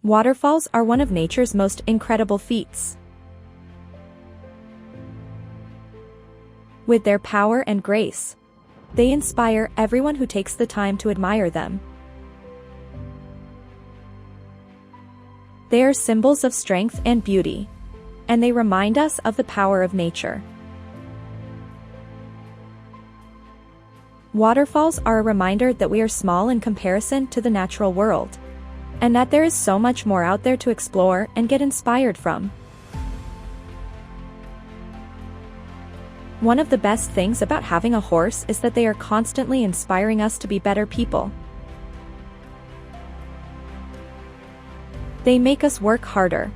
Waterfalls are one of nature's most incredible feats. With their power and grace, they inspire everyone who takes the time to admire them. They are symbols of strength and beauty, and they remind us of the power of nature. Waterfalls are a reminder that we are small in comparison to the natural world, and that there is so much more out there to explore and get inspired from. One of the best things about having a horse is that they are constantly inspiring us to be better people. They make us work harder,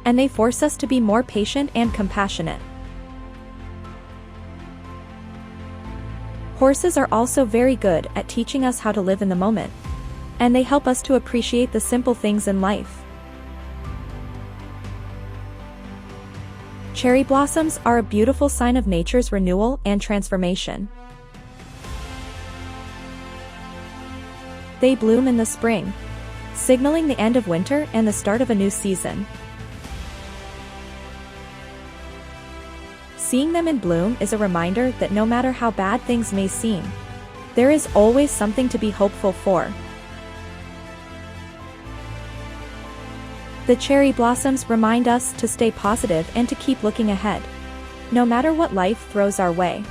and they force us to be more patient and compassionate. Horses are also very good at teaching us how to live in the moment, and they help us to appreciate the simple things in life. Cherry blossoms are a beautiful sign of nature's renewal and transformation. They bloom in the spring, signaling the end of winter and the start of a new season. Seeing them in bloom is a reminder that no matter how bad things may seem, there is always something to be hopeful for. The cherry blossoms remind us to stay positive and to keep looking ahead, no matter what life throws our way.